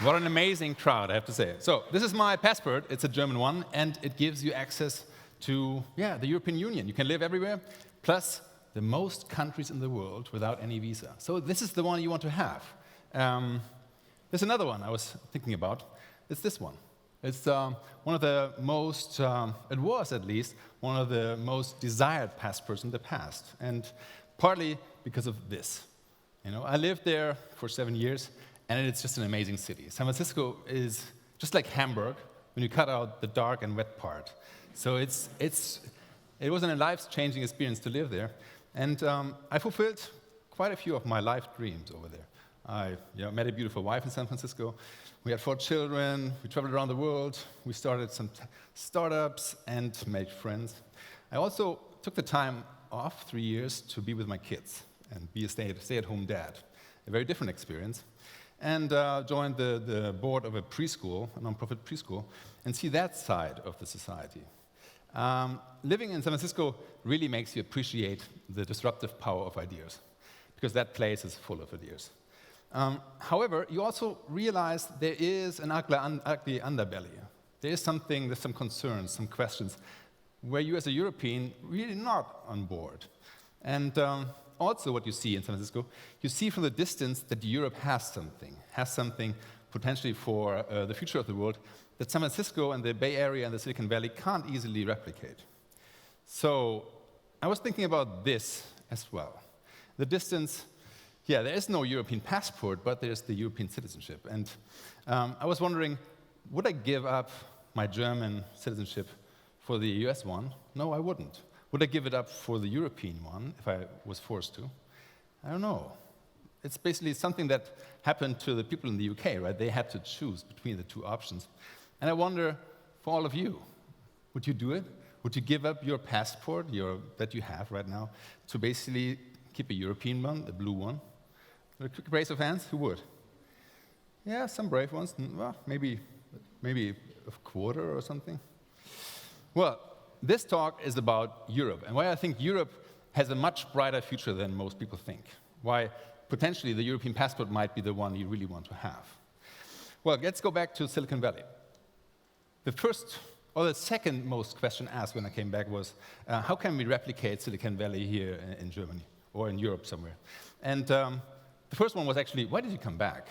What an amazing crowd, I have to say. So this is my passport. It's a German one, and it gives you access to, the European Union. You can live everywhere, plus the most countries in the world without any visa. So this is the one you want to have. There's another one I was thinking about. It's this one. It's one of the most, it was at least, one of the most desired passports in the past, and partly because of this. I lived there for 7 years, and it's just an amazing city. San Francisco is just like Hamburg when you cut out the dark and wet part. So it was a life-changing experience to live there, and I fulfilled quite a few of my life dreams over there. I met a beautiful wife in San Francisco. We had 4 children. We traveled around the world. We started some startups and made friends. I also took the time off 3 years to be with my kids and be a stay-at-home dad. A very different experience. And joined the board of a preschool, a nonprofit preschool, and see that side of the society. Living in San Francisco really makes you appreciate the disruptive power of ideas, because that place is full of ideas. However, you also realize there is an ugly underbelly. There's some concerns, some questions, where you as a European really not on board. And also what you see in San Francisco, you see from the distance that Europe has something potentially for the future of the world that San Francisco and the Bay Area and the Silicon Valley can't easily replicate. So I was thinking about this as well. The distance, there is no European passport, but there's the European citizenship. And I was wondering, would I give up my German citizenship for the US one? No, I wouldn't. Would I give it up for the European one if I was forced to? I don't know. It's basically something that happened to the people in the UK, right? They had to choose between the two options. And I wonder, for all of you, would you do it? Would you give up your passport that you have right now to basically keep a European one, the blue one? A quick raise of hands, who would? Yeah, some brave ones. Well, maybe a quarter or something. Well, this talk is about Europe, and why I think Europe has a much brighter future than most people think. Why potentially the European passport might be the one you really want to have. Well, let's go back to Silicon Valley. The second most question asked when I came back was, how can we replicate Silicon Valley here in Germany, or in Europe somewhere? And the first one was actually, why did you come back?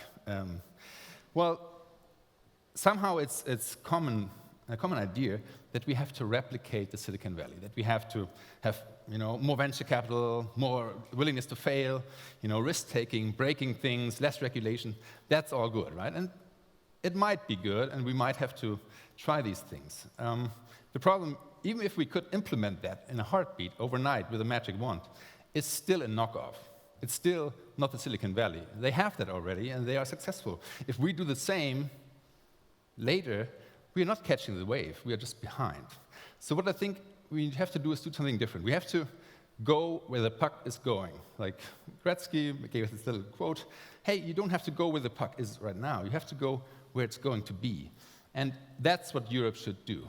Somehow it's a common idea that we have to replicate the Silicon Valley, that we have to have more venture capital, more willingness to fail, risk-taking, breaking things, less regulation. That's all good, right? And it might be good, and we might have to try these things. The problem, even if we could implement that in a heartbeat overnight with a magic wand, it's still a knockoff. It's still not the Silicon Valley. They have that already, and they are successful. If we do the same later, we are not catching the wave, we are just behind. So what I think we have to do is do something different. We have to go where the puck is going. Like Gretzky gave us this little quote, hey, you don't have to go where the puck is right now, you have to go where it's going to be. And that's what Europe should do.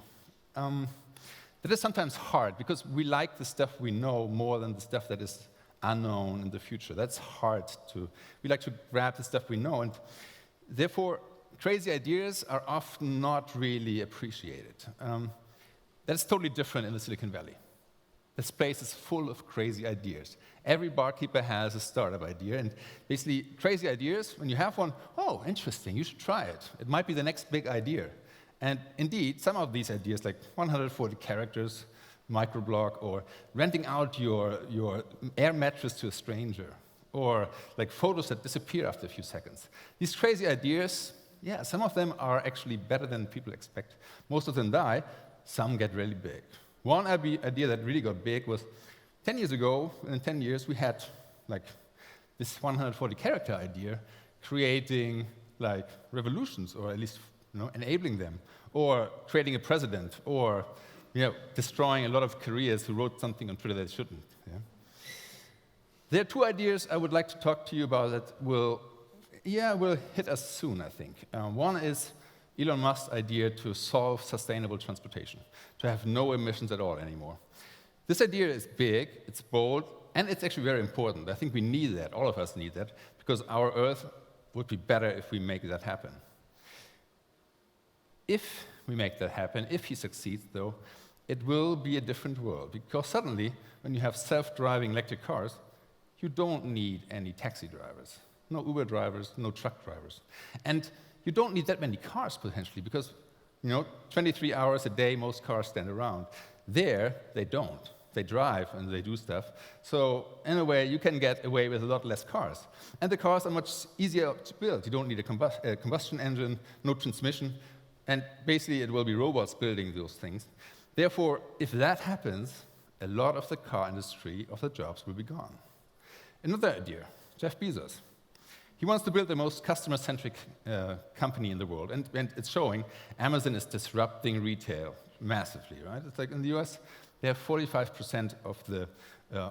That is sometimes hard, because we like the stuff we know more than the stuff that is unknown in the future. That's hard we like to grab the stuff we know, and therefore, crazy ideas are often not really appreciated. That's totally different in the Silicon Valley. This place is full of crazy ideas. Every barkeeper has a startup idea, and basically, crazy ideas, when you have one, oh, interesting, you should try it. It might be the next big idea. And indeed, some of these ideas, like 140 characters, microblog, or renting out your air mattress to a stranger, or like photos that disappear after a few seconds. These crazy ideas, some of them are actually better than people expect. Most of them die, some get really big. One idea that really got big was 10 years ago, in 10 years, we had like this 140 character idea creating like revolutions, or at least enabling them, or creating a president, or destroying a lot of careers who wrote something on Twitter that shouldn't. Yeah? There are 2 ideas I would like to talk to you about that will hit us soon, I think. One is Elon Musk's idea to solve sustainable transportation, to have no emissions at all anymore. This idea is big, it's bold, and it's actually very important. I think we need that, all of us need that, because our Earth would be better if we make that happen. If we make that happen, if he succeeds, though, it will be a different world. Because suddenly, when you have self-driving electric cars, you don't need any taxi drivers, no Uber drivers, no truck drivers. And you don't need that many cars, potentially, because 23 hours a day, most cars stand around. There, they don't. They drive and they do stuff. So, in a way, you can get away with a lot less cars. And the cars are much easier to build. You don't need a combustion engine, no transmission, and basically it will be robots building those things. Therefore, if that happens, a lot of the car industry, of the jobs, will be gone. Another idea, Jeff Bezos. He wants to build the most customer-centric company in the world, and it's showing Amazon is disrupting retail massively, right? It's like in the US, they have 45% of the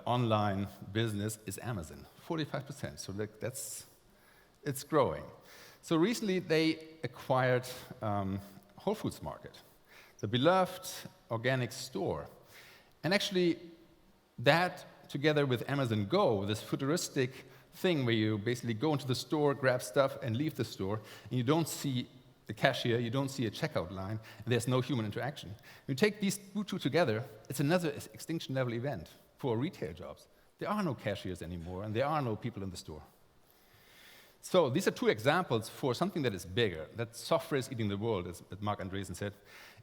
online business is Amazon, 45%, so it's growing. So recently, they acquired Whole Foods Market, the beloved organic store. And actually, that, together with Amazon Go, this futuristic thing where you basically go into the store, grab stuff, and leave the store, and you don't see the cashier, you don't see a checkout line, and there's no human interaction. When you take these two together, it's another extinction-level event for retail jobs. There are no cashiers anymore, and there are no people in the store. So these are two examples for something that is bigger, that software is eating the world, as Mark Andreessen said.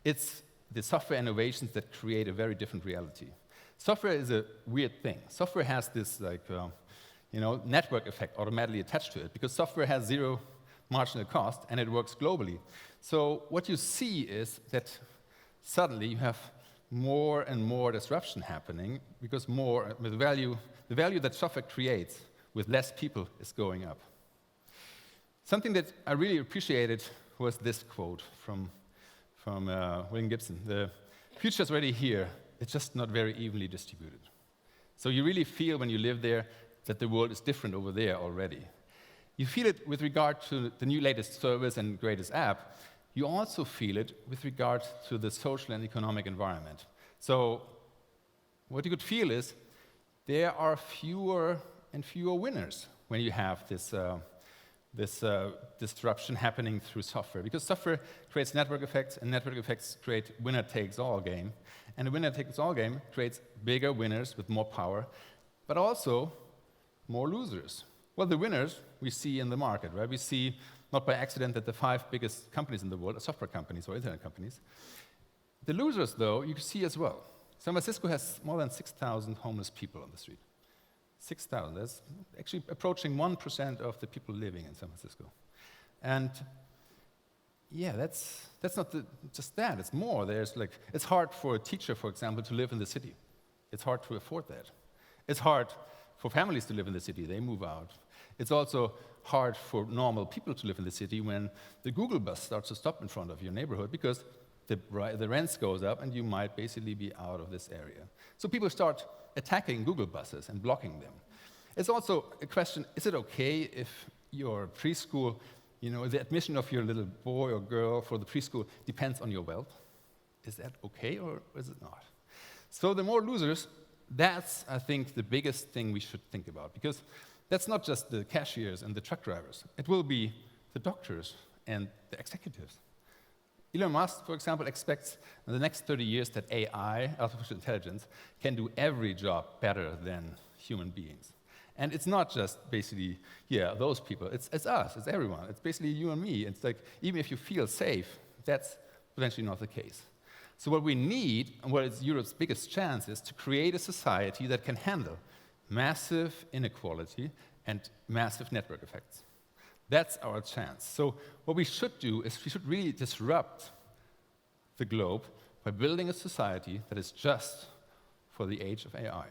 It's the software innovations that create a very different reality. Software is a weird thing. Software has this network effect automatically attached to it, because software has zero marginal cost and it works globally. So what you see is that suddenly you have more and more disruption happening, because the value that software creates with less people is going up. Something that I really appreciated was this quote from William Gibson. The future is already here, it's just not very evenly distributed. So you really feel when you live there that the world is different over there already. You feel it with regard to the new latest service and greatest app. You also feel it with regard to the social and economic environment. So what you could feel is there are fewer and fewer winners when you have this disruption happening through software, because software creates network effects, and network effects create winner-takes-all game, and a winner-takes-all game creates bigger winners with more power, but also more losers. Well, the winners we see in the market, right? We see, not by accident, that the 5 biggest companies in the world are software companies or internet companies. The losers, though, you can see as well. San Francisco has more than 6,000 homeless people on the street. 6,000. That's actually approaching 1% of the people living in San Francisco. And yeah, that's not just that. It's more. It's hard for a teacher, for example, to live in the city. It's hard to afford that. It's hard for families to live in the city. They move out. It's also hard for normal people to live in the city when the Google bus starts to stop in front of your neighborhood, because the rents goes up and you might basically be out of this area. So people start attacking Google buses and blocking them. It's also a question, is it okay if your preschool, the admission of your little boy or girl for the preschool depends on your wealth? Is that okay or is it not? So the more losers, that's, I think, the biggest thing we should think about, because that's not just the cashiers and the truck drivers. It will be the doctors and the executives. Elon Musk, for example, expects in the next 30 years that AI, artificial intelligence, can do every job better than human beings. And it's not just basically, those people. It's us, it's everyone. It's basically you and me. It's like, even if you feel safe, that's potentially not the case. So what we need, and what is Europe's biggest chance, is to create a society that can handle massive inequality and massive network effects. That's our chance. So what we should do is we should really disrupt the globe by building a society that is just for the age of AI.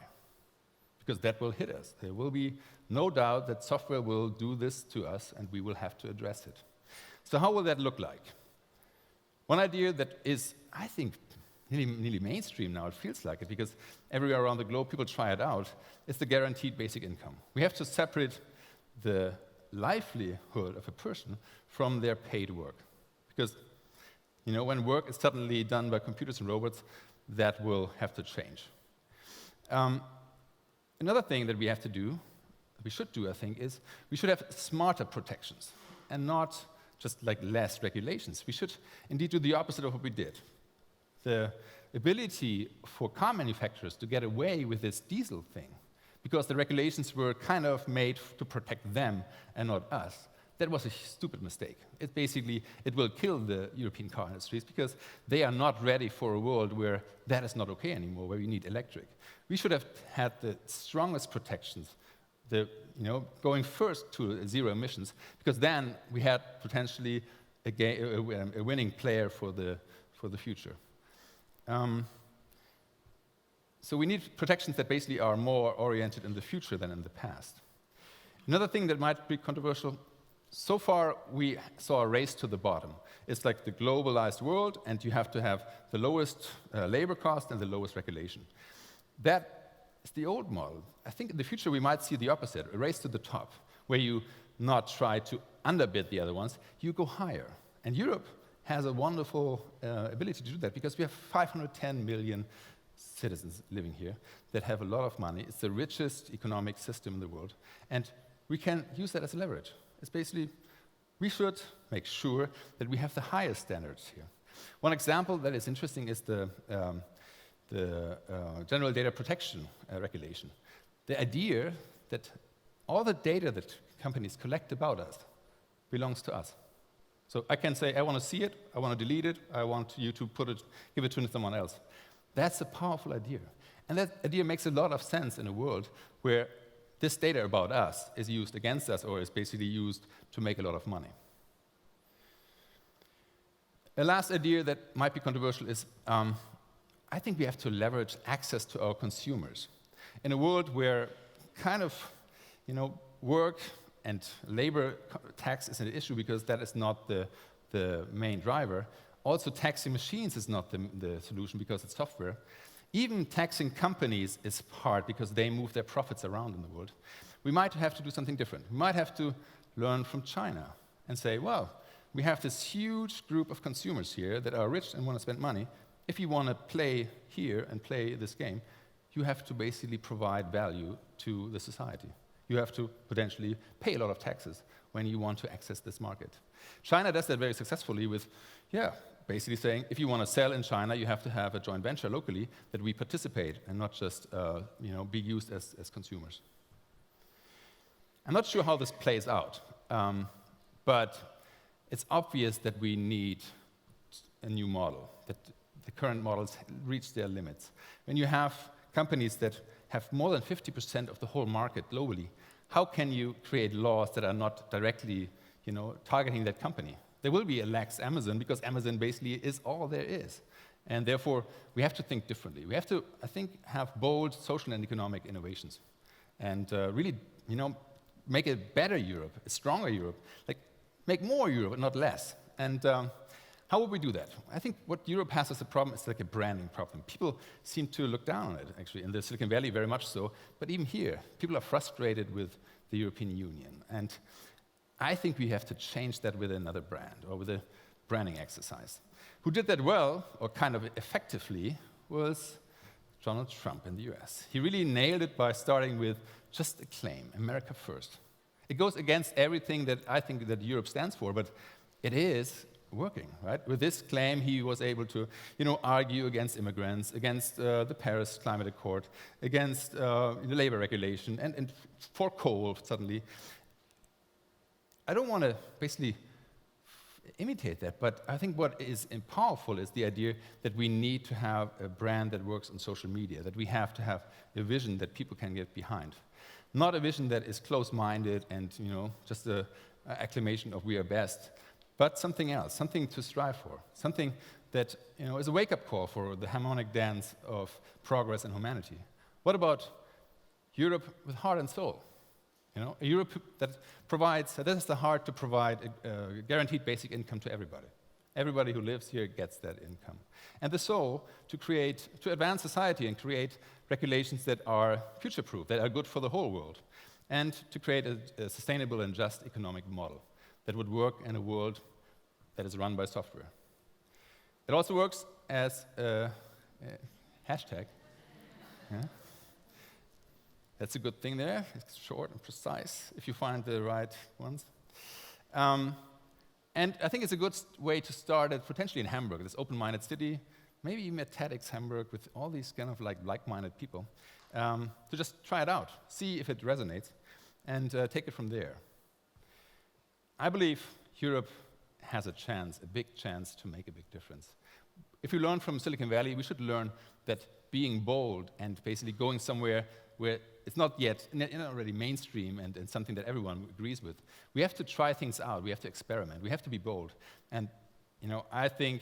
Because that will hit us. There will be no doubt that software will do this to us, and we will have to address it. So how will that look like? One idea that is, I think, nearly mainstream now, it feels like it, because everywhere around the globe people try it out, is the guaranteed basic income. We have to separate the livelihood of a person from their paid work. Because, when work is suddenly done by computers and robots, that will have to change. Another thing that we should do, I think, is we should have smarter protections and not just like less regulations. We should indeed do the opposite of what we did. The ability for car manufacturers to get away with this diesel thing, because the regulations were kind of made to protect them and not us, that was a stupid mistake. It will kill the European car industries because they are not ready for a world where that is not okay anymore, where we need electric. We should have had the strongest protections, going first to zero emissions, because then we had potentially a winning player for the future. So we need protections that basically are more oriented in the future than in the past. Another thing that might be controversial, so far we saw a race to the bottom. It's like the globalized world, and you have to have the lowest labor cost and the lowest regulation. That is the old model. I think in the future we might see the opposite, a race to the top, where you not try to underbid the other ones, you go higher. And Europe has a wonderful ability to do that because we have 510 million citizens living here that have a lot of money. It's the richest economic system in the world. And we can use that as leverage. It's basically, we should make sure that we have the highest standards here. One example that is interesting is the General Data Protection Regulation. The idea that all the data that companies collect about us belongs to us. So I can say, I want to see it, I want to delete it, I want you to give it to someone else. That's a powerful idea. And that idea makes a lot of sense in a world where this data about us is used against us or is basically used to make a lot of money. A last idea that might be controversial is, I think we have to leverage access to our consumers. In a world where kind of, work and labor tax is an issue because that is not the main driver. Also, taxing machines is not the solution because it's software. Even taxing companies is hard because they move their profits around in the world. We might have to do something different. We might have to learn from China and say, well, we have this huge group of consumers here that are rich and want to spend money. If you want to play here and play this game, you have to basically provide value to the society. You have to potentially pay a lot of taxes when you want to access this market. China does that very successfully with, basically saying, if you want to sell in China, you have to have a joint venture locally that we participate and not just, be used as consumers. I'm not sure how this plays out, but it's obvious that we need a new model, that the current models reach their limits. When you have companies that have more than 50% of the whole market globally, how can you create laws that are not directly, targeting that company? There will be a lax Amazon because Amazon basically is all there is. And therefore, we have to think differently. We have to, I think, have bold social and economic innovations and really, make a better Europe, a stronger Europe, like make more Europe, not less. And how would we do that? I think what Europe has as a problem is like a branding problem. People seem to look down on it, actually, in the Silicon Valley very much so. But even here, people are frustrated with the European Union. And I think we have to change that with another brand or with a branding exercise. Who did that well, or kind of effectively, was Donald Trump in the US. He really nailed it by starting with just a claim, America first. It goes against everything that I think that Europe stands for, but it is working, right? With this claim, he was able to, argue against immigrants, against the Paris Climate Accord, against the labor regulation, and for coal, suddenly. I don't want to basically imitate that, but I think what is powerful is the idea that we need to have a brand that works on social media, that we have to have a vision that people can get behind. Not a vision that is close-minded and, just an acclamation of we are best, but something else, something to strive for, something that is a wake-up call for the harmonic dance of progress and humanity. What about Europe with heart and soul? A Europe that provides, that has the heart to provide a guaranteed basic income to everybody. Everybody who lives here gets that income. And the soul to advance society and create regulations that are future-proof, that are good for the whole world, and to create a sustainable and just economic model that would work in a world that is run by software. It also works as a hashtag. Yeah? That's a good thing there. It's short and precise if you find the right ones. And And I think it's a good way to start it potentially in Hamburg, this open-minded city, maybe even at TEDxHamburg with all these kind of like-minded people, to just try it out, see if it resonates, and take it from there. I believe Europe has a chance, a big chance to make a big difference. If we learn from Silicon Valley, we should learn that being bold and basically going somewhere where it's not yet already mainstream and something that everyone agrees with. We have to try things out. We have to experiment. We have to be bold. And I think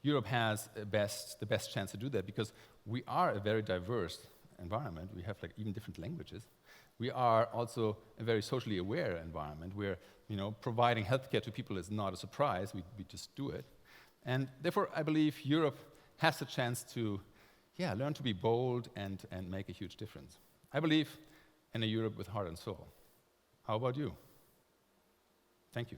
Europe has the best chance to do that because we are a very diverse environment. We have even different languages. We are also a very socially aware environment where providing healthcare to people is not a surprise. We just do it. And therefore, I believe Europe has the chance to learn to be bold and make a huge difference. I believe in a Europe with heart and soul. How about you? Thank you.